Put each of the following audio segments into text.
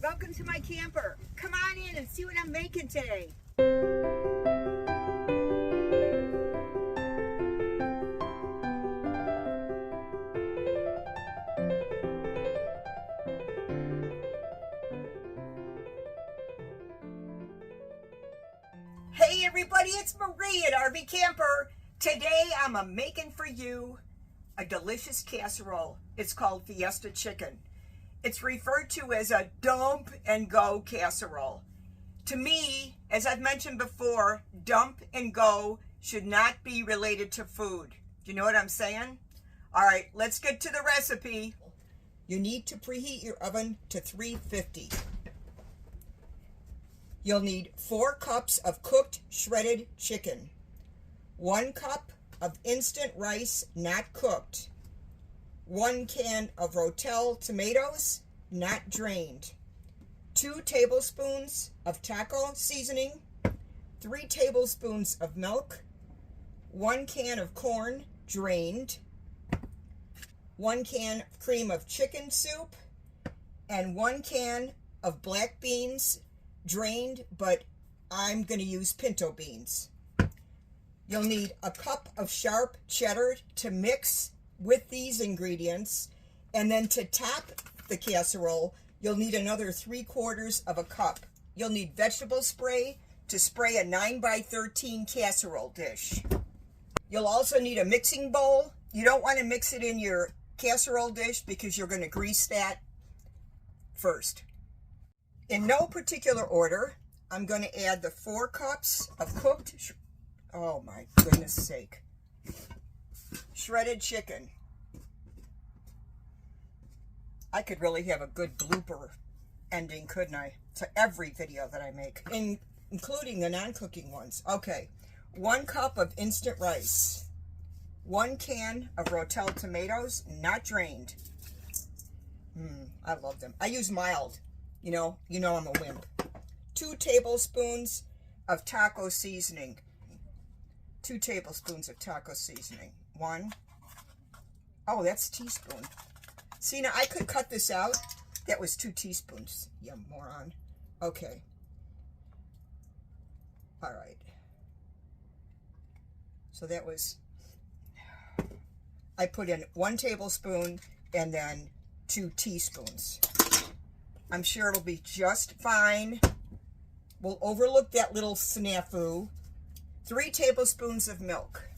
Welcome to my camper. Come on in and see what I'm making today. Hey everybody, it's Marie at RV Camper. Today I'm making for you a delicious casserole. It's called Fiesta chicken. It's referred to as a dump and go casserole. To me, as I've mentioned before, dump and go should not be related to food. Do you know what I'm saying? All right, let's get to the recipe. You need to preheat your oven to 350. You'll need 4 cups of cooked shredded chicken, 1 cup of instant rice not cooked, 1 can of Rotel tomatoes not drained, 2 tablespoons of taco seasoning, 3 tablespoons of milk, 1 can of corn drained, 1 can of cream of chicken soup, and 1 can of black beans drained, but I'm going to use pinto beans. You'll need a cup of sharp cheddar to mix with these ingredients, and then to top the casserole, you'll need another 3/4 of a cup. You'll need vegetable spray to spray a 9x13 casserole dish. You'll also need a mixing bowl. You don't want to mix it in your casserole dish because you're going to grease that first. In no particular order, I'm going to add the 4 cups of cooked, oh my goodness sake, shredded chicken. I could really have a good blooper ending, couldn't I, to every video that I make, including the non-cooking ones. Okay, 1 cup of instant rice, 1 can of Rotel tomatoes, not drained. I love them. I use mild. You know I'm a wimp. 2 tablespoons of taco seasoning. 2 tablespoons of taco seasoning. 1. Oh, that's a teaspoon. See, now I could cut this out. That was 2 teaspoons. You moron. Okay. All right. So that was, I put in 1 tablespoon and then 2 teaspoons. I'm sure it'll be just fine. We'll overlook that little snafu. 3 tablespoons of milk.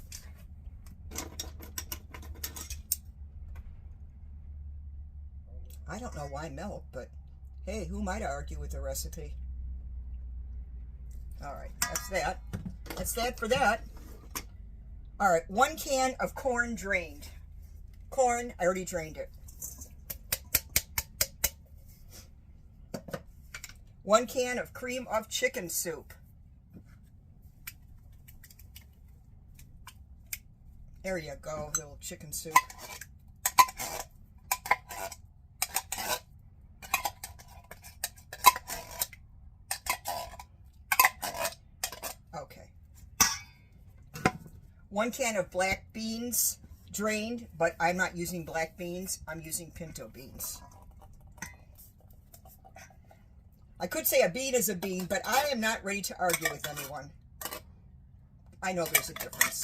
I don't know why milk, but hey, who might argue with the recipe? All right, that's that. That's that for that. All right, 1 can of corn drained. Corn, I already drained it. 1 can of cream of chicken soup. There you go, little chicken soup. Okay. 1 can of black beans drained, but I'm not using black beans, I'm using pinto beans. I could say a bean is a bean, but I am not ready to argue with anyone. I know there's a difference.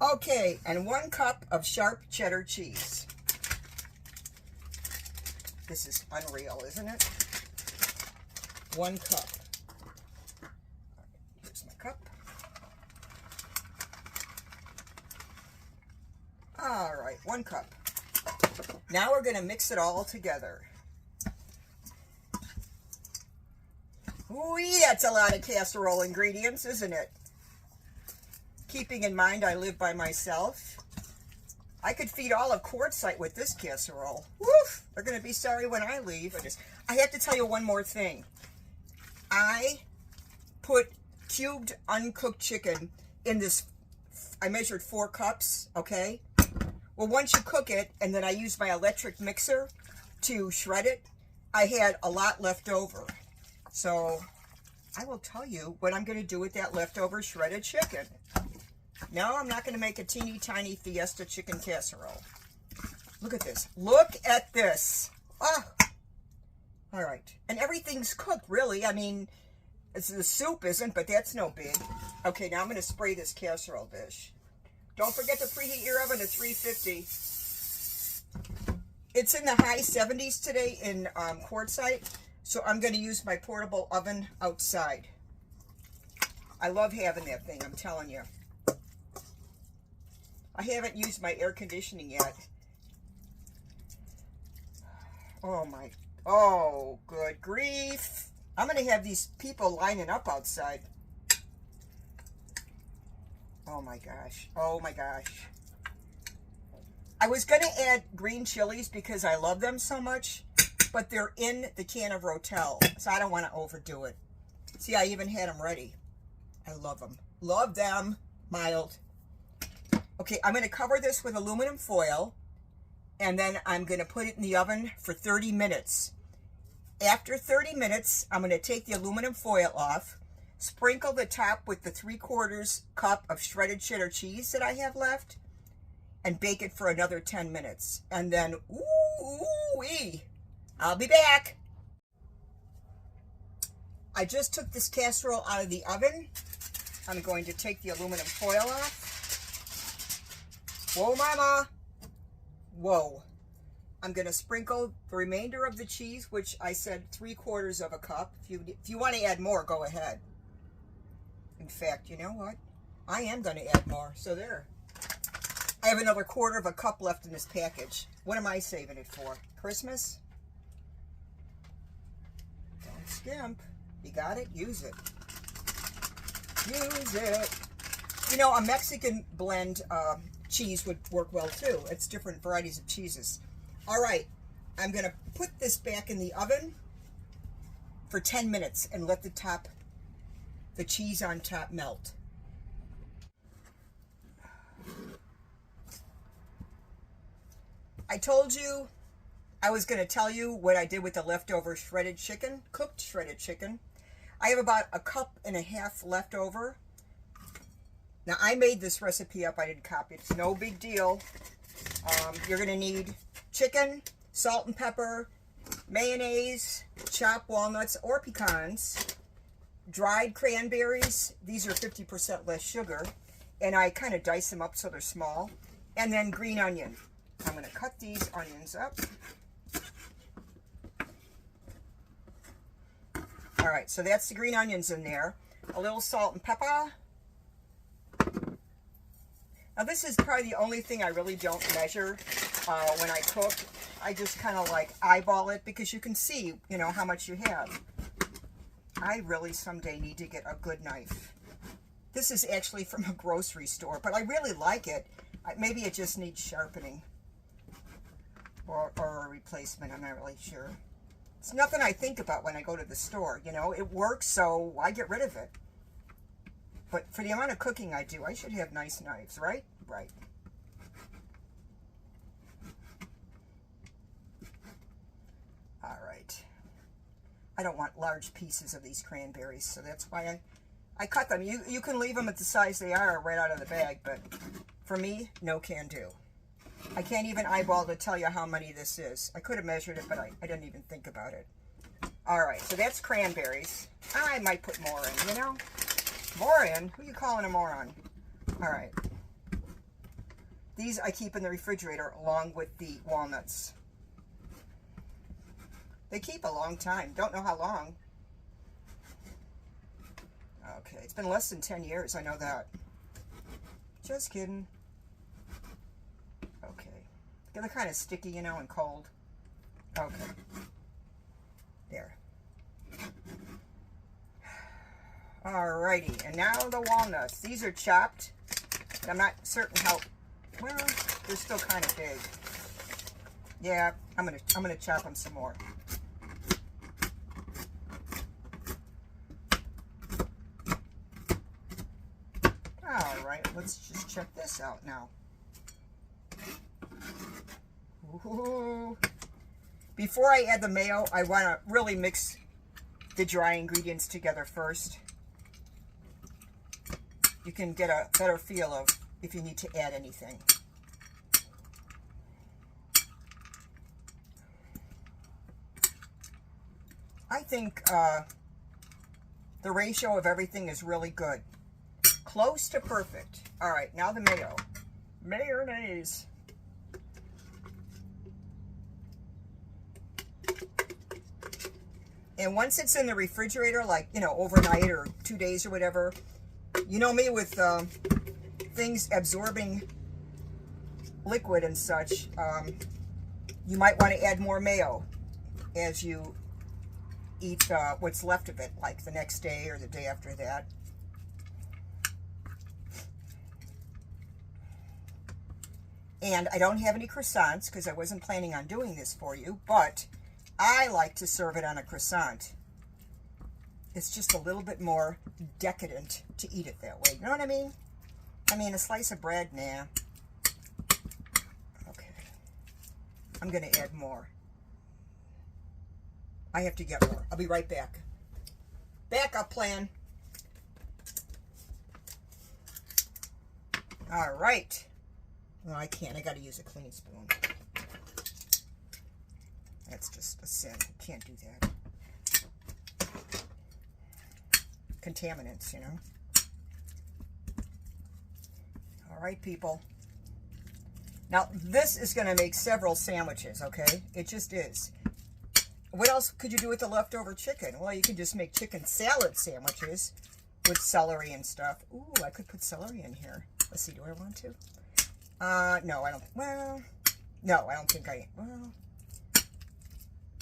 Okay, and 1 cup of sharp cheddar cheese. This is unreal, isn't it? 1 cup. All right, here's my cup. All right, 1 cup. Now we're going to mix it all together. Ooh, that's a lot of casserole ingredients, isn't it? Keeping in mind I live by myself. I could feed all of Quartzsite with this casserole. Woof! They're going to be sorry when I leave. I have to tell you one more thing. I put cubed uncooked chicken in this. I measured 4 cups, okay? Well, once you cook it, and then I use my electric mixer to shred it, I had a lot left over. So I will tell you what I'm going to do with that leftover shredded chicken. No, I'm not going to make a teeny tiny Fiesta chicken casserole. Look at this. Look at this. Oh. All right. And everything's cooked, really. I mean, the soup isn't, but that's no big. Okay, now I'm going to spray this casserole dish. Don't forget to preheat your oven to 350. It's in the high 70s today in quartzite, so I'm going to use my portable oven outside. I love having that thing, I'm telling you. I haven't used my air conditioning yet. Oh, good grief. I'm going to have these people lining up outside. Oh my gosh. Oh my gosh. I was going to add green chilies because I love them so much, but they're in the can of Rotel, so I don't want to overdo it. See, I even had them ready. I love them. Love them. Mild. Okay, I'm going to cover this with aluminum foil, and then I'm going to put it in the oven for 30 minutes. After 30 minutes, I'm going to take the aluminum foil off, sprinkle the top with the 3/4 cup of shredded cheddar cheese that I have left, and bake it for another 10 minutes. And then, ooh-wee, I'll be back. I just took this casserole out of the oven. I'm going to take the aluminum foil off. Whoa, mama. Whoa. I'm going to sprinkle the remainder of the cheese, which I said 3/4 of a cup. If you want to add more, go ahead. In fact, you know what? I am going to add more. So there. I have another 1/4 of a cup left in this package. What am I saving it for? Christmas? Don't skimp. You got it? Use it. Use it. You know, a Mexican blend cheese would work well too. It's different varieties of cheeses. All right, I'm going to put this back in the oven for 10 minutes and let the cheese on top melt. I told you I was going to tell you what I did with the leftover shredded chicken, cooked shredded chicken. I have about 1.5 cups left over. Now, I made this recipe up. I didn't copy it. It's no big deal. You're going to need chicken, salt and pepper, mayonnaise, chopped walnuts or pecans, dried cranberries. These are 50% less sugar. And I kind of dice them up so they're small. And then green onion. I'm going to cut these onions up. All right, so that's the green onions in there. A little salt and pepper. Now, this is probably the only thing I really don't measure when I cook. I just kind of like eyeball it because you can see, you know, how much you have. I really someday need to get a good knife. This is actually from a grocery store, but I really like it. Maybe it just needs sharpening or a replacement. I'm not really sure. It's nothing I think about when I go to the store. You know, it works, so why get rid of it? But for the amount of cooking I do, I should have nice knives, right? Right. All right. I don't want large pieces of these cranberries, so that's why I cut them. You can leave them at the size they are right out of the bag, but for me, no can do. I can't even eyeball to tell you how many this is. I could have measured it, but I didn't even think about it. All right, so that's cranberries. I might put more in, you know? More in? Who are you calling a moron? All right. These I keep in the refrigerator along with the walnuts. They keep a long time. Don't know how long. Okay, it's been less than 10 years. I know that. Just kidding. Okay. They're kind of sticky, you know, and cold. Okay. There. Alrighty, and now the walnuts. These are chopped. I'm not certain how, well, they're still kind of big. Yeah, I'm gonna chop them some more. Alright, let's just check this out now. Ooh. Before I add the mayo, I want to really mix the dry ingredients together first. You can get a better feel of if you need to add anything. I think the ratio of everything is really good. Close to perfect. All right, now the mayo. Mayonnaise. And once it's in the refrigerator, like, you know, overnight or 2 days or whatever, you know me with things absorbing liquid and such, you might want to add more mayo as you eat what's left of it, like the next day or the day after that. And I don't have any croissants because I wasn't planning on doing this for you, but I like to serve it on a croissant. It's just a little bit more decadent to eat it that way. You know what I mean? I mean, a slice of bread, nah. Okay. I'm going to add more. I have to get more. I'll be right back. Backup plan. All right. No, I can't. I got to use a clean spoon. That's just a sin. Can't do that. Contaminants, you know. All right, people. Now, this is going to make several sandwiches, okay? It just is. What else could you do with the leftover chicken? Well, you could just make chicken salad sandwiches with celery and stuff. Ooh, I could put celery in here. Let's see, do I want to? No, I don't. Well, no, I don't think I. Well,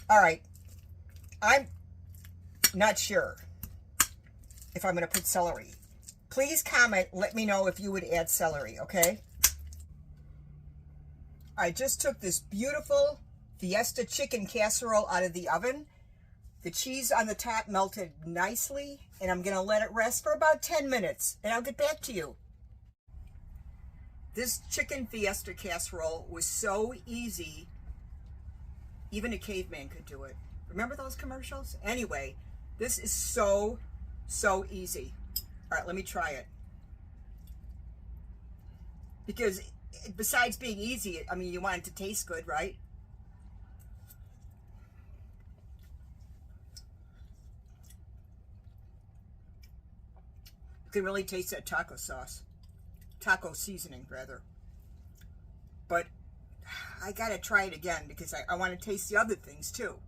all right. I'm not sure if I'm going to put celery. Please comment. Let me know if you would add celery, okay? I just took this beautiful Fiesta chicken casserole out of the oven. The cheese on the top melted nicely, and I'm going to let it rest for about 10 minutes, and I'll get back to you. This chicken Fiesta casserole was so easy, even a caveman could do it. Remember those commercials? Anyway, this is so easy. All right, let me try it. Because besides being easy, I mean, you want it to taste good, right? You can really taste that taco sauce. Taco seasoning, rather. But I gotta try it again because I want to taste the other things too.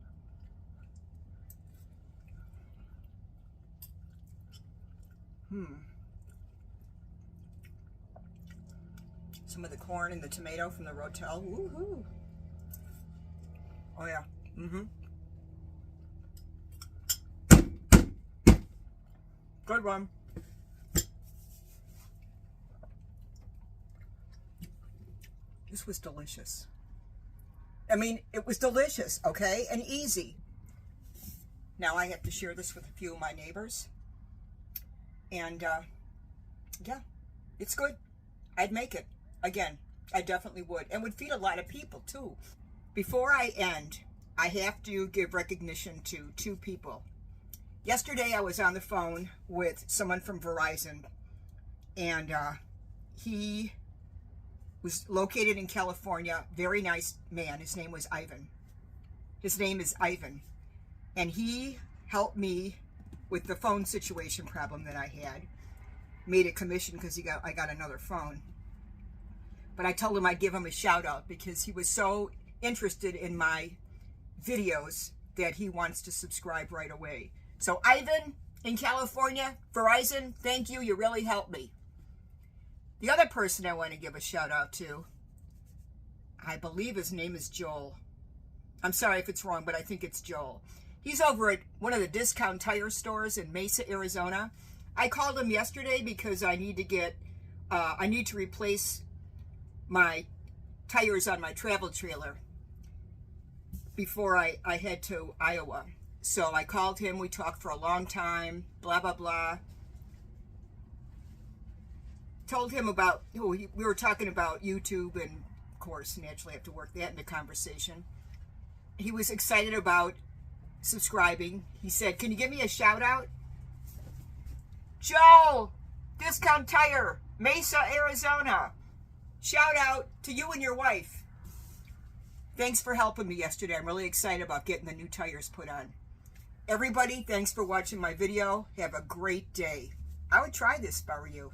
Some of the corn and the tomato from the Rotel. Woohoo! Oh yeah. Good one. This was delicious. I mean, it was delicious, okay? And easy. Now I have to share this with a few of my neighbors. And, yeah, it's good. I'd make it. Again, I definitely would. And would feed a lot of people, too. Before I end, I have to give recognition to two people. Yesterday, I was on the phone with someone from Verizon. And he was located in California. Very nice man. His name was Ivan. His name is Ivan. And he helped me with the phone situation problem that I had. Made a commission because I got another phone. But I told him I'd give him a shout out because he was so interested in my videos that he wants to subscribe right away. So Ivan in California, Verizon, thank you. You really helped me. The other person I want to give a shout out to, I believe his name is Joel. I'm sorry if it's wrong, but I think it's Joel. He's over at one of the discount tire stores in Mesa, Arizona. I called him yesterday because I need to replace my tires on my travel trailer before I head to Iowa. So I called him. We talked for a long time, blah, blah, blah. Told him about, we were talking about YouTube, and of course, naturally I have to work that into conversation. He was excited about subscribing. He said, can you give me a shout out? Joe, Discount Tire, Mesa, Arizona. Shout out to you and your wife. Thanks for helping me yesterday. I'm really excited about getting the new tires put on. Everybody, thanks for watching my video. Have a great day. I would try this if I were you.